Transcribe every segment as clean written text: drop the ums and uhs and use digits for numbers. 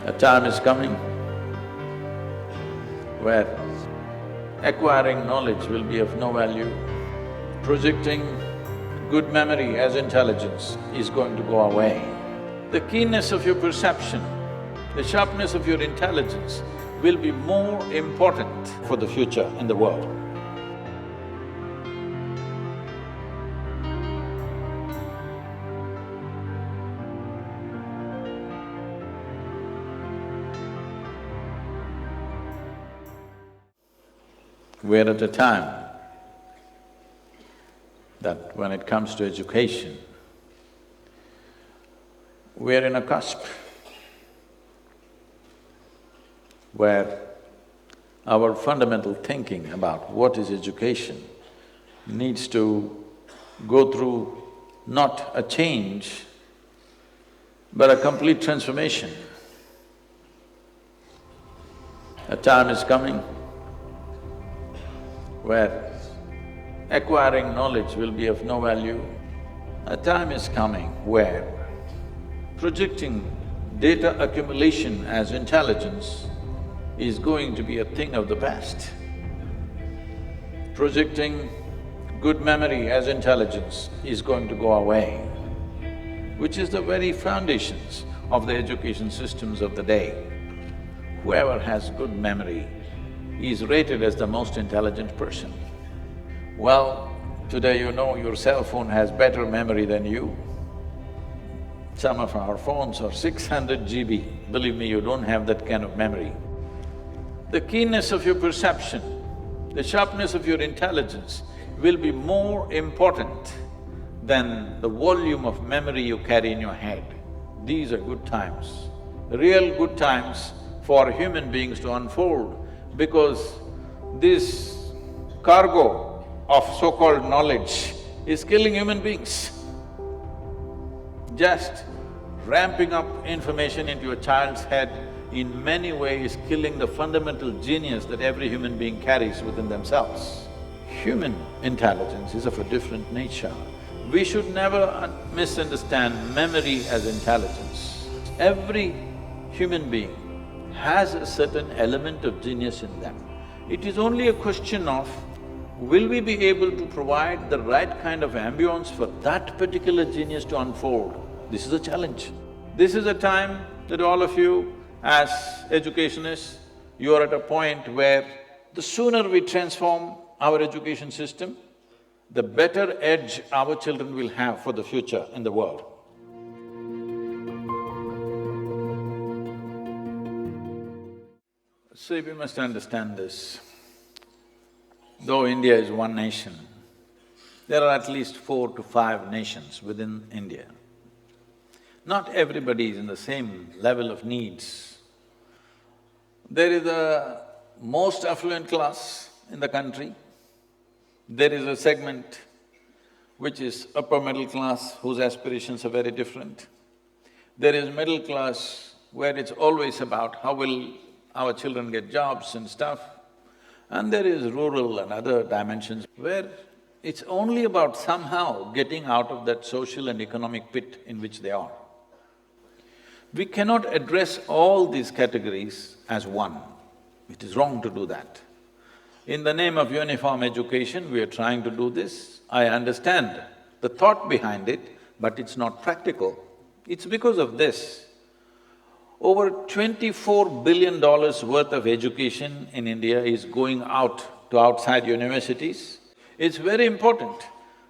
A time is coming where acquiring knowledge will be of no value. Projecting good memory as intelligence is going to go away. The keenness of your perception, the sharpness of your intelligence will be more important for the future in the world. We're at a time that when it comes to education, we're in a cusp where our fundamental thinking about what is education needs to go through not a change, but a complete transformation. A time is coming where acquiring knowledge will be of no value. A time is coming where projecting data accumulation as intelligence is going to be a thing of the past. Projecting good memory as intelligence is going to go away, which is the very foundations of the education systems of the day. Whoever has good memory is rated as the most intelligent person. Well, today you know your cell phone has better memory than you. Some of our phones are 600 GB, believe me, you don't have that kind of memory. The keenness of your perception, the sharpness of your intelligence will be more important than the volume of memory you carry in your head. These are good times, real good times for human beings to unfold, because this cargo of so-called knowledge is killing human beings. Just ramping up information into a child's head in many ways killing the fundamental genius that every human being carries within themselves. Human intelligence is of a different nature. We should never misunderstand memory as intelligence. Every human being has a certain element of genius in them. It is only a question of, will we be able to provide the right kind of ambience for that particular genius to unfold? This is a challenge. This is a time that all of you, as educationists, you are at a point where the sooner we transform our education system, the better edge our children will have for the future in the world. See, we must understand this. Though India is one nation, there are at least 4 to 5 nations within India. Not everybody is in the same level of needs. There is a most affluent class in the country. There is a segment which is upper middle class, whose aspirations are very different. There is middle class, where it's always about how will our children get jobs and stuff. And there is rural and other dimensions where it's only about somehow getting out of that social and economic pit in which they are. We cannot address all these categories as one. It is wrong to do that. In the name of uniform education, we are trying to do this. I understand the thought behind it, but it's not practical. It's because of this. Over $24 billion worth of education in India is going out to outside universities. It's very important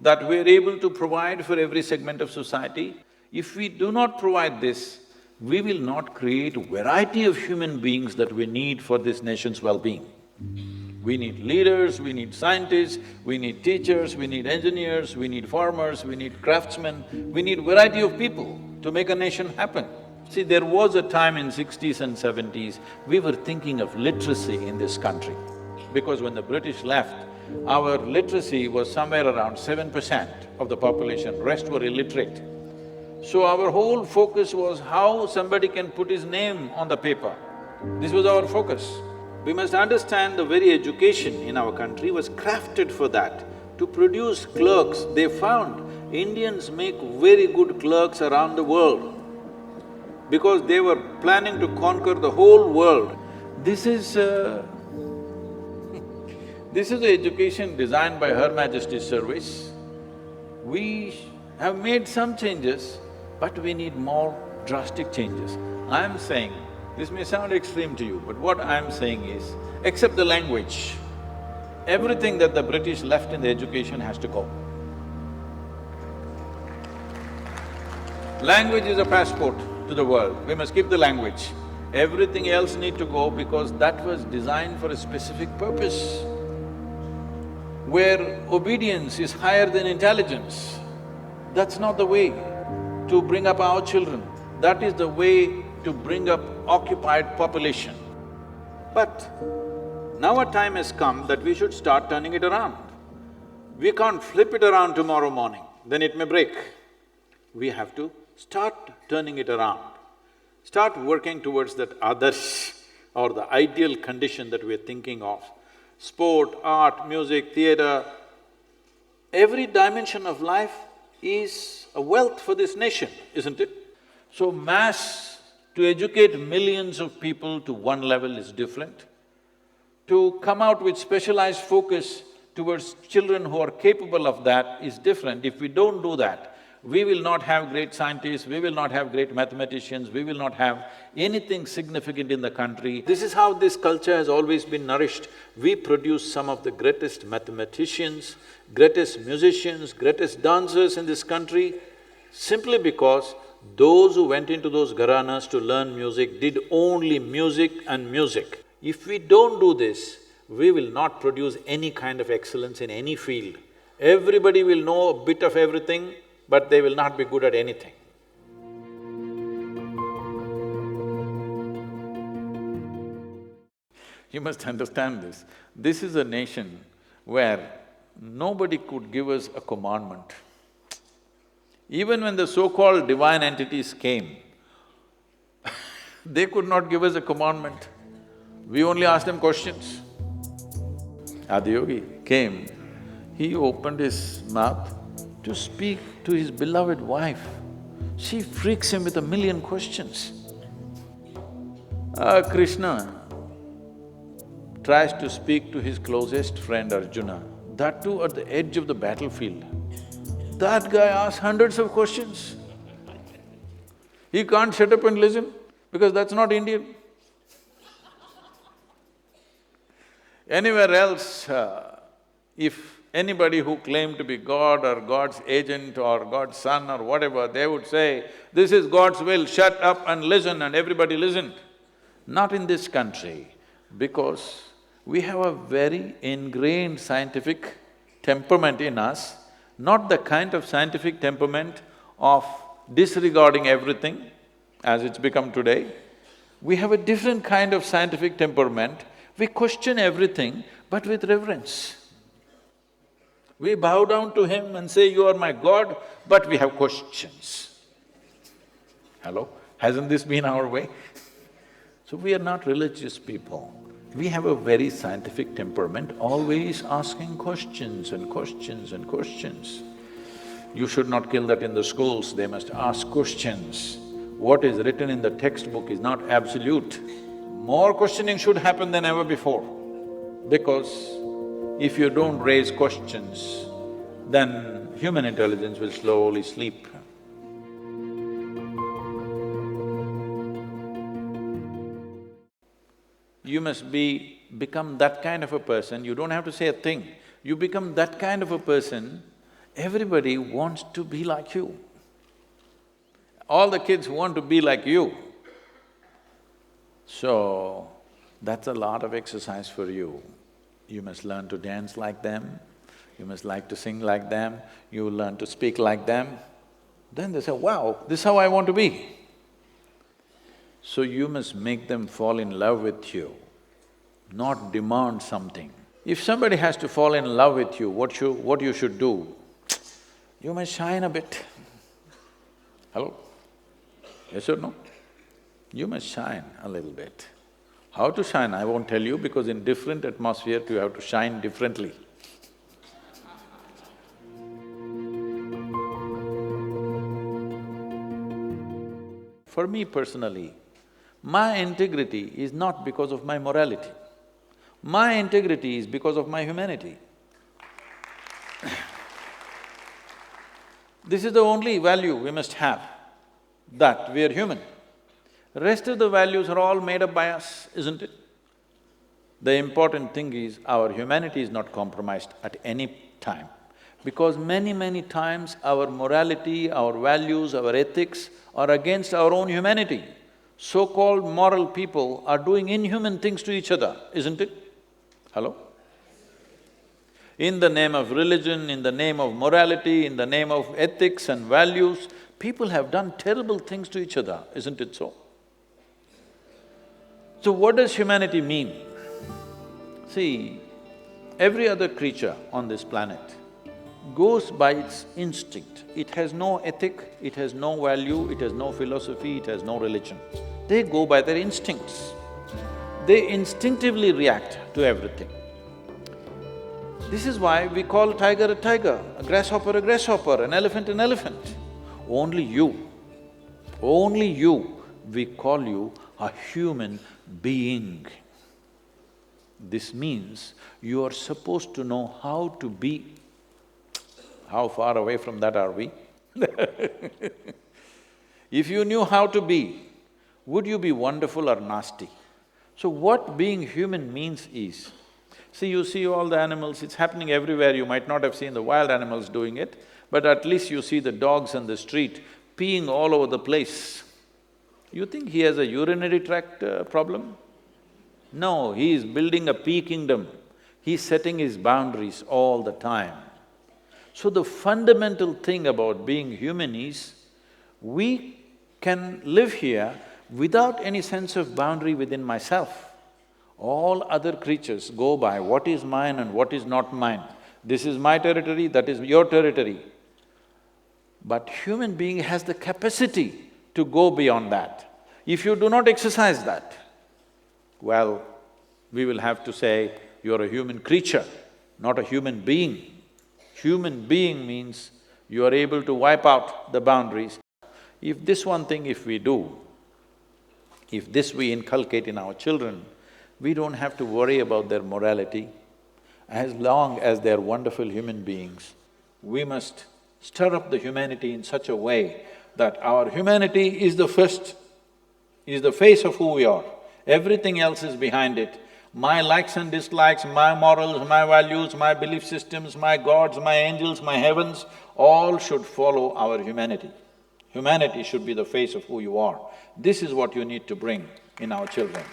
that we're able to provide for every segment of society. If we do not provide this, we will not create a variety of human beings that we need for this nation's well-being. We need leaders, we need scientists, we need teachers, we need engineers, we need farmers, we need craftsmen, we need variety of people to make a nation happen. See, there was a time in 60s and 70s, we were thinking of literacy in this country. Because when the British left, our literacy was somewhere around 7% of the population, rest were illiterate. So our whole focus was how somebody can put his name on the paper. This was our focus. We must understand the very education in our country was crafted for that, to produce clerks. They found Indians make very good clerks around the world. because they were planning to conquer the whole world. This is this is the education designed by Her Majesty's Service. We have made some changes, but we need more drastic changes. I'm saying, this may sound extreme to you, but what I'm saying is, except the language, everything that the British left in the education has to go. Language is a passport to the world, we must keep the language. Everything else need to go because that was designed for a specific purpose, where obedience is higher than intelligence. That's not the way to bring up our children. That is the way to bring up occupied population. But now a time has come that we should start turning it around. We can't flip it around tomorrow morning, then it may break. We have to start turning it around, start working towards that others or the ideal condition that we're thinking of. Sport, art, music, theatre, every dimension of life is a wealth for this nation, isn't it? So to educate millions of people to one level is different. To come out with specialized focus towards children who are capable of that is different. If we don't do that, we will not have great scientists, we will not have great mathematicians, we will not have anything significant in the country. This is how this culture has always been nourished. We produce some of the greatest mathematicians, greatest musicians, greatest dancers in this country, simply because those who went into those gharanas to learn music did only music and music. If we don't do this, we will not produce any kind of excellence in any field. Everybody will know a bit of everything, but they will not be good at anything. You must understand this. This is a nation where nobody could give us a commandment. Even when the so-called divine entities came, they could not give us a commandment. We only asked them questions. Adiyogi came, he opened his mouth to speak to his beloved wife. She freaks him with a million questions. Krishna tries to speak to his closest friend Arjuna, that too at the edge of the battlefield. That guy asks hundreds of questions. He can't shut up and listen because that's not Indian. Anywhere else, if anybody who claimed to be God or God's agent or God's son or whatever, they would say, this is God's will, shut up and listen, and everybody listened. Not in this country, because we have a very ingrained scientific temperament in us, not the kind of scientific temperament of disregarding everything as it's become today. We have a different kind of scientific temperament. We question everything, but with reverence. We bow down to him and say, you are my God, but we have questions. Hello? Hasn't this been our way? So we are not religious people. We have a very scientific temperament, always asking questions and questions and questions. You should not kill that in the schools, they must ask questions. What is written in the textbook is not absolute. More questioning should happen than ever before, because if you don't raise questions, then human intelligence will slowly sleep. You must become that kind of a person, you don't have to say a thing. You become that kind of a person, everybody wants to be like you. All the kids want to be like you. So, that's a lot of exercise for you. You must learn to dance like them, you must like to sing like them, you will learn to speak like them. Then they say, wow, this is how I want to be. So you must make them fall in love with you, not demand something. If somebody has to fall in love with you, what you should do? You must shine a bit. Hello? Yes or no? You must shine a little bit. How to shine, I won't tell you, because in different atmosphere you have to shine differently. for me personally, my integrity is not because of my morality. My integrity is because of my humanity. This is the only value we must have, that we are human. Rest of the values are all made up by us, isn't it? The important thing is our humanity is not compromised at any time. Because many times our morality, our values, our ethics are against our own humanity. So-called moral people are doing inhuman things to each other, isn't it? Hello? In the name of religion, in the name of morality, in the name of ethics and values, people have done terrible things to each other, isn't it so? So what does humanity mean? See, every other creature on this planet goes by its instinct. It has no ethic, it has no value, it has no philosophy, it has no religion. They go by their instincts. They instinctively react to everything. This is why we call a tiger, a grasshopper, an elephant, an elephant. Only you, we call you a human being. This means you are supposed to know how to be. How far away from that are we? If you knew how to be, would you be wonderful or nasty? So what being human means is, see, you see all the animals, it's happening everywhere, you might not have seen the wild animals doing it, but at least you see the dogs on the street peeing all over the place. You think he has a urinary tract problem? No, he is building a pea kingdom. He's setting his boundaries all the time. So the fundamental thing about being human is, we can live here without any sense of boundary within myself. All other creatures go by what is mine and what is not mine. This is my territory, that is your territory. But human being has the capacity to go beyond that. If you do not exercise that, well, we will have to say, you're a human creature, not a human being. Human being means you are able to wipe out the boundaries. If this one thing if we do, if this we inculcate in our children, we don't have to worry about their morality. As long as they're wonderful human beings, we must stir up the humanity in such a way that our humanity is the first, is the face of who we are. Everything else is behind it. My likes and dislikes, my morals, my values, my belief systems, my gods, my angels, my heavens, all should follow our humanity. Humanity should be the face of who you are. This is what you need to bring in our children.